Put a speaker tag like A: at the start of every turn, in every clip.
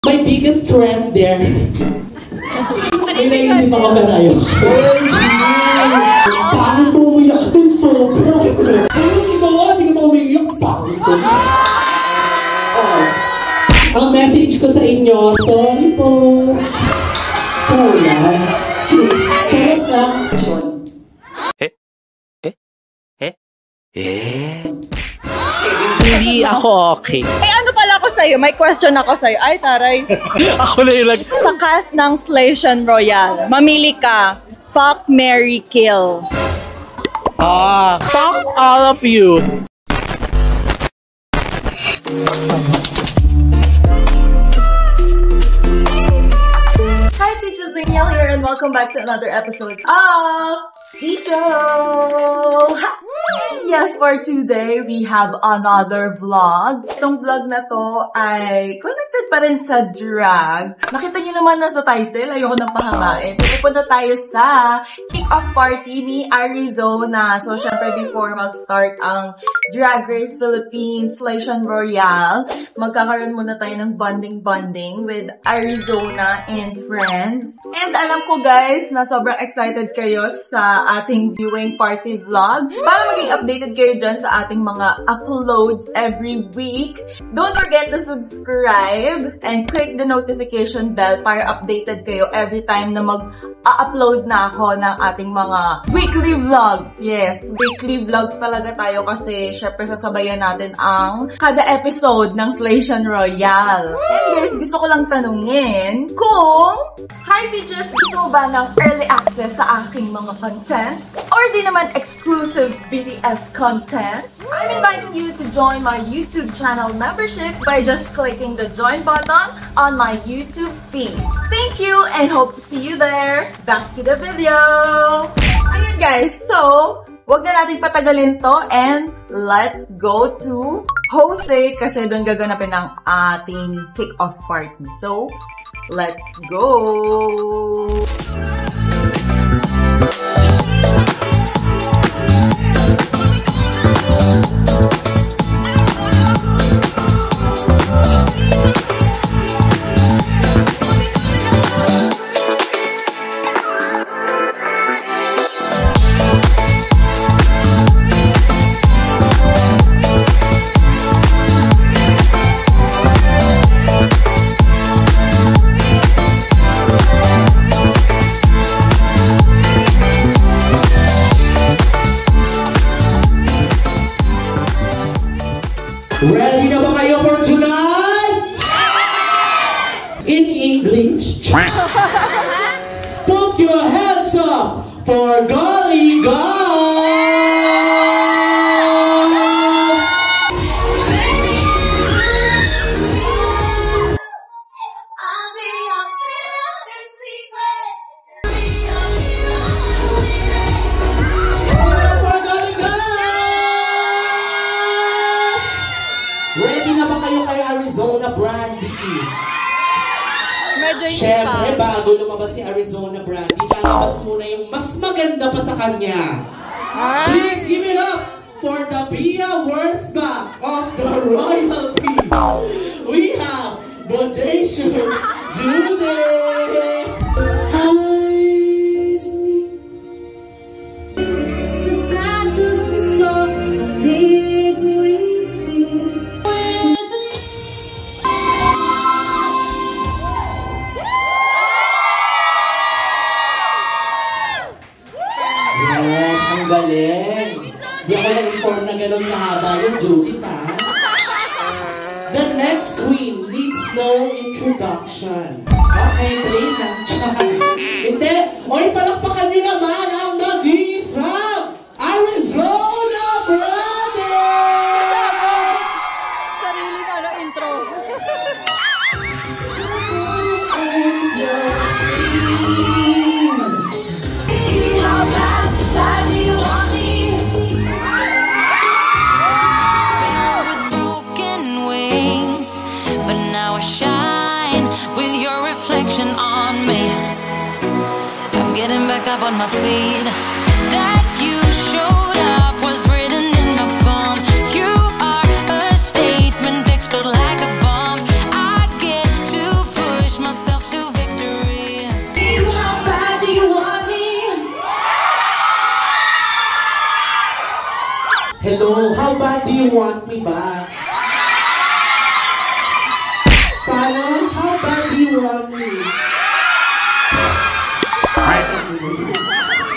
A: My biggest trend there. May naisip ako pero ayoko.
B: Bakit mo umiyak din sobra?
A: Hindi ka pa umiyak pa. Ang message ko sa inyo, sorry po. Charot lang. Charot lang.
B: Hindi ako okay.
C: Ano pala ako sa'yo? May question ako sa'yo. Ay, taray.
B: Ako na yung
C: Sa cast ng Station Royale, mamili ka, fuck, marry, kill.
B: Fuck all of you.
C: Hi, Peaches Danielle here and welcome back to another episode of the show! And yes, for today, we have another vlog. Itong vlog na to ay connected pa rin sa drag. Nakita niyo naman na sa title, ayoko nang pahamain. So, pupunta tayo sa kick-off party ni Arizona. So, syempre, before mag-start ang Drag Race Philippines Station Royale, magkakaroon muna tayo ng bonding with Arizona and friends. And alam ko guys, na sobrang excited kayo sa ating viewing party vlog. Para maging updated kayo dyan sa ating mga uploads every week, don't forget to subscribe and click the notification bell para updated kayo every time na mag-upload na ako ng ating mga weekly vlogs. Yes, weekly vlogs talaga tayo kasi syempre sasabayan natin ang kada episode ng Station Royale. And guys, gusto ko lang tanungin kung hi bitches, gusto mo ba ng early access sa aking mga content? Or di naman exclusive BTS content? I'm inviting you to join my YouTube channel membership by just clicking the join button on my YouTube feed. Thank you and hope to see you there. Back to the video! Ayun guys, so wag na natin patagalin to and let's go to Jose kasi doon gaganapin ang ating kick-off party. So, let's go!
A: Ready na ba kayo for tonight? In English, put your hands up for Golly God! Ready na ba kayo kay Arizona Brandy?
C: Medyo hindi
A: Siyempre,
C: pa.
A: bago lumabas si Arizona Brandy, lalabas muna yung mas maganda pa sa kanya. Please give it up for the Bia Wurzbach of the Royalties. We have Bodacious Judy.
D: But that doesn't solve the ache we feel.
A: Yes, ang galing. Di ako na-inform na gano'n mahaba yung Judith, ha? The next queen needs no introduction. Okay, play na. Hindi. Oy, palakpakan niyo naman ang nag-iisang Arizona Brandy!
C: Sarili na na intro.
E: Getting back up on my feet. That you showed up was written in my palm. You are a statement, explode like a bomb. I get to
A: Hello, how bad do you want me back? Paano? How bad do you want me?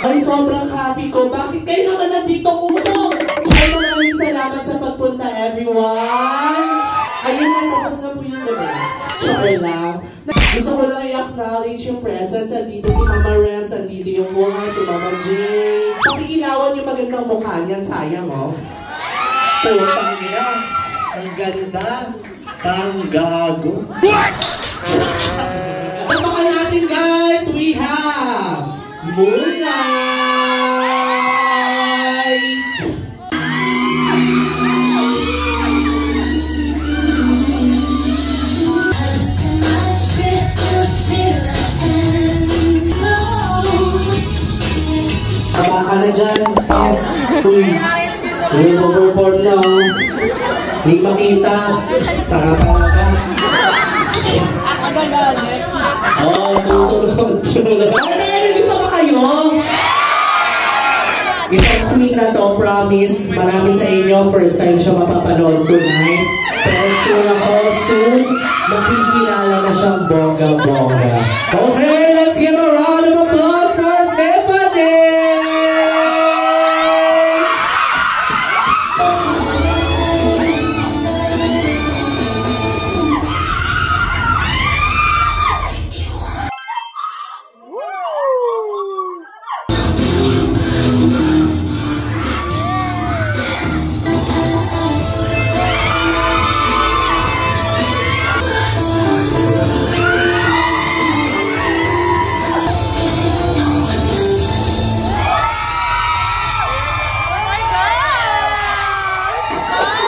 A: Ay, sobrang happy ko. Bakit kayo naman nandito, puso? Ay, maraming salamat sa pagpunta, everyone. Ayun na, tapos na po yung gabi. Char lang. Gusto ko lang i-acknowledge yung presence. Andito si Mama Rems, andito yung mukha, si Mama Jane. Pakiilawan yung magandang mukha niyan, sayang, oh. Putang niya. Ang ganda. Parang gago. Tapakan natin, guys. We have Moonlight. Tapa ka na dyan. Uy. Uy, overboard na. Hindi makita. Tanga-tanga ka. Oh, susunod. Energy pa ba kayo? Itong queen na to, promise, marami sa inyo, first time siya mapapanood tonight. Pero sure ako, soon, makikilala na siyang bongga-bongga. Okay, let's give a round of applause for Tiffany!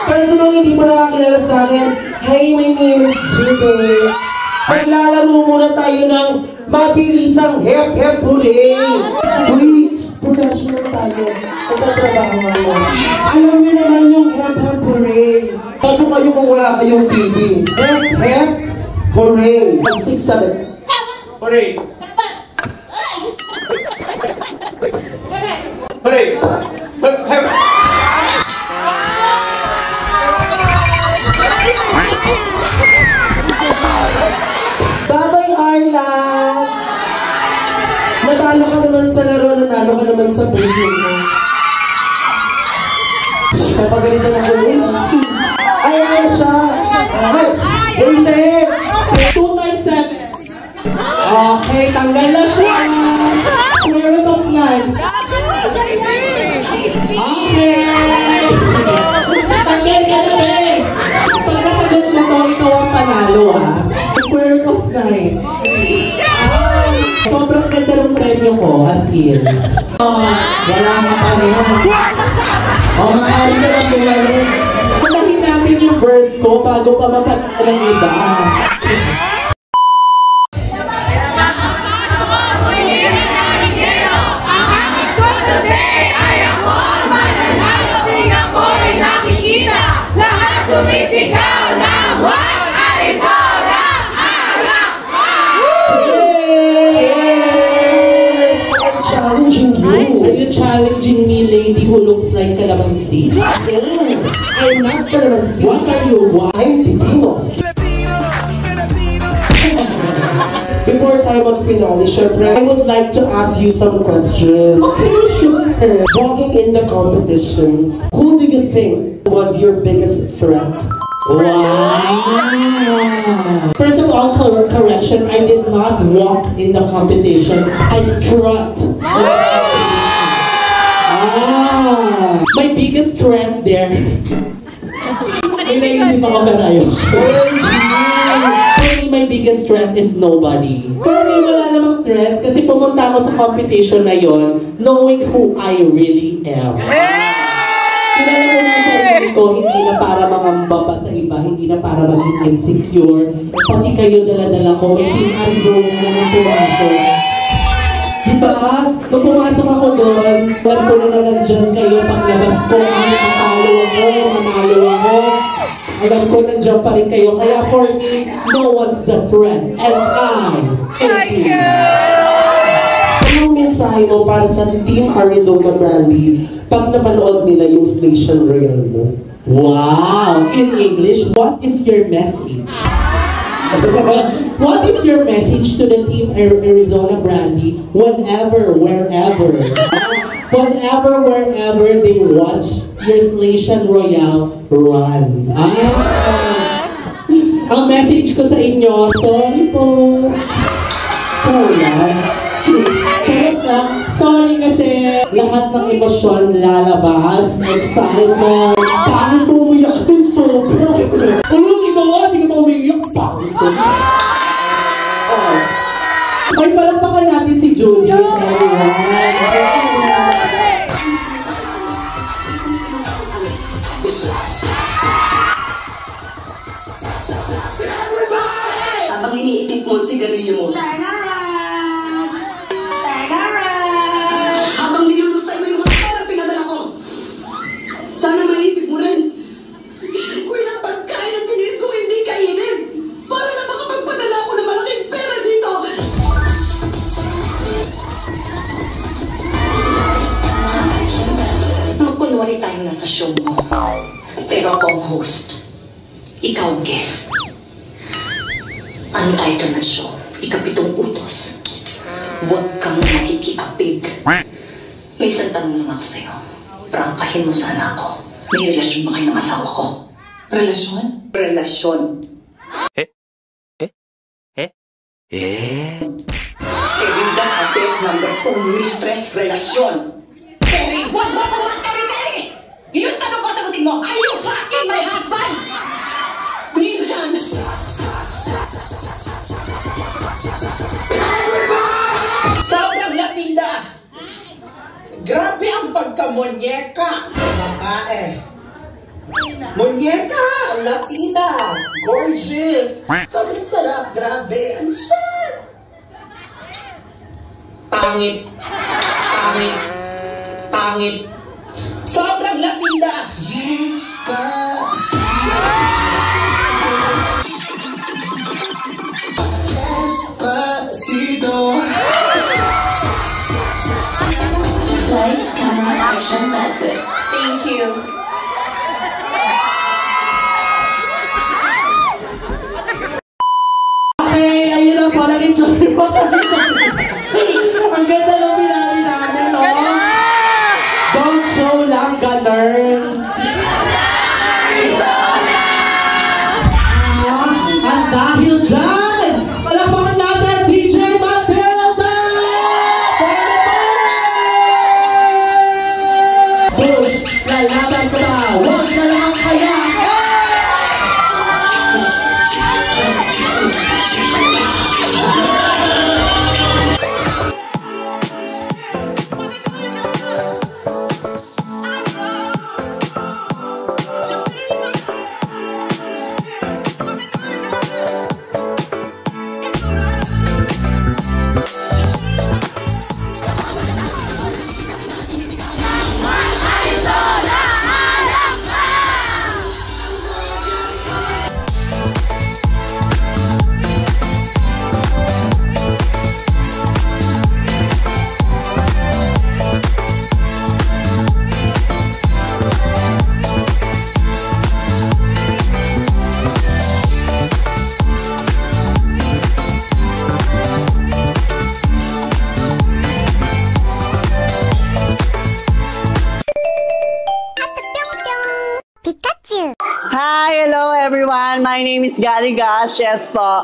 F: Para sa mga hindi pa nakakilala sa akin, hey, my name is Judy. Maglalaro muna tayo ng mabilisang hep-hep hooray. Uy, professional tayo. Nagtatrabaho mo. Alam niyo naman yung hep-hep hooray. Paano kayo kung wala kayong TV? Hep-hep hooray. 6, 7.
G: Hooray! Hooray! Hep!
F: Babay, Arla! Natalo ka naman sa laro, natalo ka naman sa puso mo. Papagalitan ako yun. Ayan siya! Hex! 80!
A: 2 times 7. Okay, tanggal na siya. Meron of 9. Okay! Tanggal ka na, be! Pag nasagot mo to, ikaw ang panalo, ha? Square root of 9. Sobrang ganda ng premyo ko, as in. Wala ka pa rin. Maaari ka lang bumalo. Patahin natin yung verse ko bago pa mapanalo ng iba.
D: Sumisigaw ng What Arizona!
F: I'm challenging you.
A: Are you challenging me, lady who looks like calamansi?
F: I'm not calamansi.
A: What are you?
F: I'm Pipino. Before tayo mag-finale, syempre, I would like to ask you some questions.
A: Okay, sure.
F: Walking in the competition, who do you think was your biggest threat?
A: Wow! First of all, correction, I did not walk in the competition. I strut. My biggest threat there. May naisip ako pero ayoko. For me, my biggest threat is nobody. For me, wala namang threat kasi pumunta ako sa competition na yon knowing who I really am. Kilala ko na ang sarili ko, hindi na para mangamba pa sa iba, hindi na para maging insecure. Pati kayo dala-dala ko, may PR zone na nang pumasok. Diba? Nung pumasok ako doon, alam ko na nandyan kayo, paglabas ko, manalo ako. Alam ko nandiyan pa rin kayo, kaya for me, no one's the threat, and I am you.
F: Anong mensahe mensahe mo para sa Team Arizona Brandy pag napanood nila yung Station Royal mo?
A: Wow! In English, what is your message? What is your message to the Team Arizona Brandy whenever, wherever they watch your Station Royal run? Ang message ko sa inyo, sorry po. Charot lang. Sorry kasi lahat ng emosyon lalabas, excitement.
F: Bakit mo umiyak dun sobra?
A: Ikaw hindi ka pa umiiyak pa. Ay, palakpakan natin si Judy.
H: Habang iniitip mo sigarilyo mo. Habang nilulustay mo yung mga pera pinadala ko. Sana maisip mo rin. Kung ilang pagkain ang tiniis kong hindi kainin. Para na makapagpadala ako ng malaking pera dito. Magkunwari tayong nasa show mo. Pero ako ang host. Ikaw ang guest. Ang title ng show, Ikapitong Utos. Huwag kang makikiapig. May isang tanong lang ako sa'yo. Prangkahin mo sana ako. May relasyon ba kayo ng asawa ko? Relasyon? Relasyon. Kevin the Habit number 2 mistress relasyon. Kevin, huwag mo ako magkari-kari! Yung tanong ko, sagutin mo, are you fucking my husband? Minsan!
I: Sobrang Latina! Grabe ang pagka-monyeka ng babae. Monyeka! Latina! Gorgeous! Sobrang sarap! Grabe! Ang sarap! Pangit! Pangit! Pangit! Sobrang Latina! Yes,
D: Lights, camera, action, that's it.
H: Thank you.
A: Okay, ayun na po. Nag-enjoy mo kami. Ang ganda ng pinali namin, no? Don't show lang, ganun. At dahil dyan, palakpakan natin, DJ Matilda! Boom! Lalaban ko na! Huwag na lang ang kaya!
B: Hi, hello everyone. My name is Gary Gash. Yes po.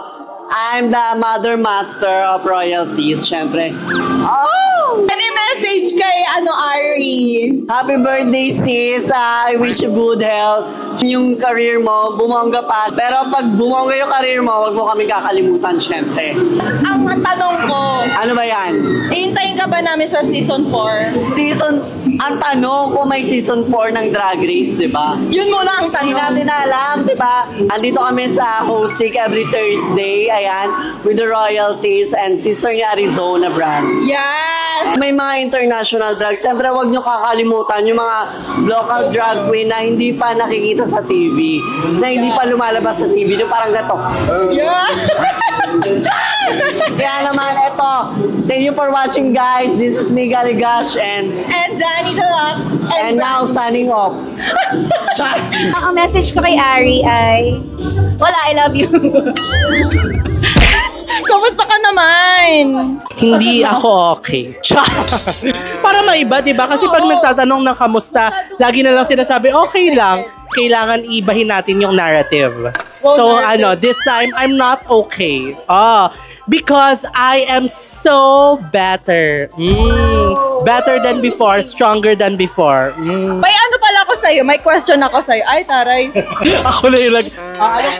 B: I'm the Mother Master of Royalties, syempre. Oh!
C: Any message kay Ari?
B: Happy birthday, sis. I wish you good health. Yung career mo, bumongga pa. Pero pag bumongga yung career mo, huwag mo kami kakalimutan, syempre.
C: Ang tanong ko,
B: Ano ba yan?
C: hintayin ka ba namin sa season 4?
B: Ang tanong kung may season 4 ng Drag Race, di ba?
C: Yun muna ang
B: Hindi
C: tanong.
B: natin alam, di ba? Andito kami sa hosting every Thursday, ayan, with the Royalties and Sister ni Arizona brand.
C: Yes!
B: May mga international drag. Siyempre, huwag nyo kakalimutan yung mga local drag queen na hindi pa nakikita sa TV, na hindi pa lumalabas sa TV, yung parang gato.
C: Yeah!
B: Kaya naman, eto, Thank you for watching, guys. This is me, Galigash, and
C: Danny Deluxe.
B: And now, signing off.
C: Ang message ko kay Ari ay, wala, I love you. Kamusta ka naman?
A: Hindi ako okay. Para maiba, di ba? Kasi pag nagtatanong ng kamusta, lagi na lang sinasabi, okay lang. Kailangan ibahin natin yung narrative. So, this time, I'm not okay. Because I am so better. Better than before, stronger than before.
C: May ano pala ako sa'yo, may question ako sa'yo. Ay, taray.
A: Ako na yung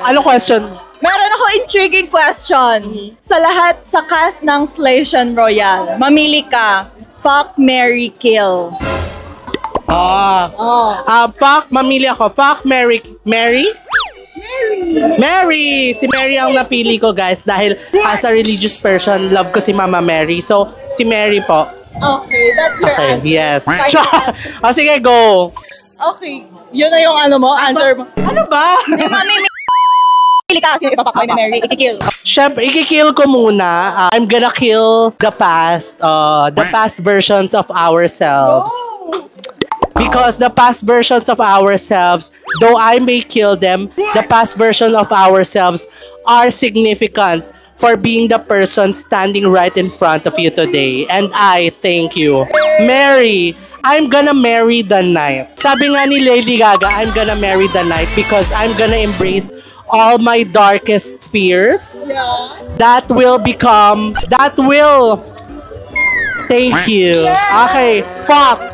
A: ano question?
C: Meron ako intriguing question. Sa lahat, sa cast ng Slaytion Royale, mamili ka, fuck, marry, kill.
A: Fuck, mamili ako. Fuck, Mary? Mary! Si Mary ang napili ko, guys. Dahil as a religious person, love ko si Mama Mary. So, si Mary po.
C: Okay, that's your answer.
A: Yes. Sige, go.
C: Okay, yun na yung answer mo.
A: Ano ba?
C: Pili ka, sino ipapakoy na Mary, ikikill.
A: Siyempre, ikikill ko muna. I'm gonna kill the past versions of ourselves. Because the past versions of ourselves, though I may kill them, the past version of ourselves are significant for being the person standing right in front of you today. And I thank you. Mary, I'm gonna marry the night. Sabi nga ni Lady Gaga, I'm gonna marry the night because I'm gonna embrace all my darkest fears.
C: Yeah.
A: That will thank you. Okay, fuck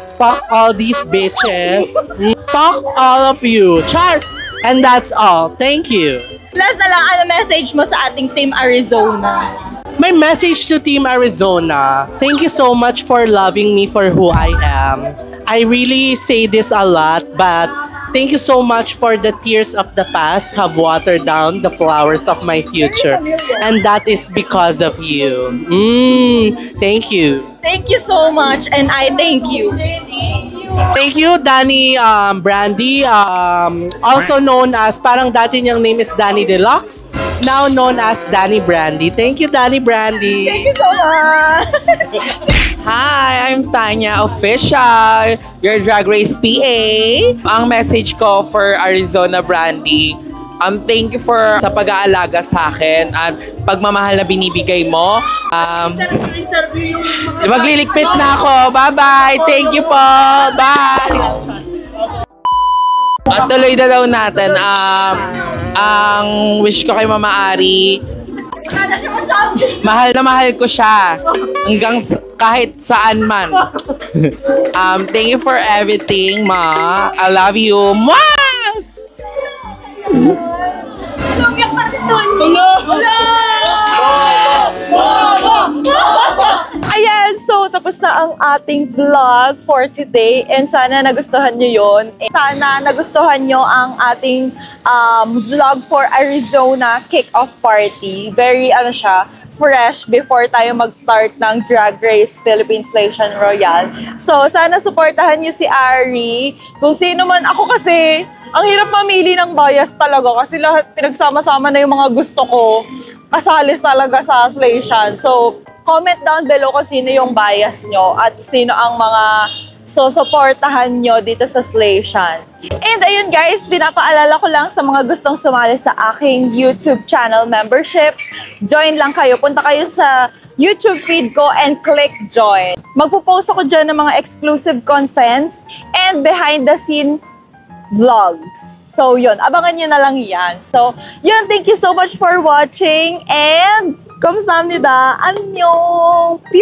A: all these bitches. Fuck all of you. Char! And that's all. Thank you.
C: Last na lang, ano message mo sa ating Team Arizona?
A: My message to Team Arizona, thank you so much for loving me for who I am. I really say this a lot, but thank you so much for the tears of the past have watered down the flowers of my future. And that is because of you. Thank you.
C: Thank you so much, and I thank you.
A: Thank you, Danny Brandy. Also known as, parang dati niyang name is Danny Deluxe. Now known as Danny Brandy. Thank you, Danny Brandy.
C: Thank you so much.
J: Hi, I'm Tanya Official, your Drag Race PA. Ang message ko for Arizona Brandy, thank you for sa pag-aalaga sa akin at pagmamahal na binibigay mo. Magliligpit na ako. Bye-bye. Thank you po. Bye. At tuloy na daw natin. Ang wish ko kay Mama Ari, mahal na mahal ko siya hanggang kahit saan man. Thank you for everything, Ma. I love you. Mwah!
C: Ayan, so tapos na ang ating vlog for today and sana nagustuhan nyo yun. Sana nagustuhan nyo ang ating vlog for Arizona kick-off party. Very fresh before tayo mag-start ng Drag Race Philippines Slaytion Royale. So, sana supportahan niyo si Ari. Kung sino man, ako kasi, ang hirap mamili ng bias talaga kasi lahat pinagsama-sama na yung mga gusto ko. Kasalis talaga sa Slaytion. So, comment down below kung sino yung bias nyo at sino ang mga suportahan nyo dito sa Slaytion. And ayun guys, pinapaalala ko lang sa mga gustong sumali sa aking YouTube channel membership. Join lang kayo. Punta kayo sa YouTube feed ko and click join. Magpo-post ako dyan ng mga exclusive contents and behind the scene vlogs. So yun, abangan nyo na lang yan. So yun, thank you so much for watching and 감사합니다. 안녕. 뿅!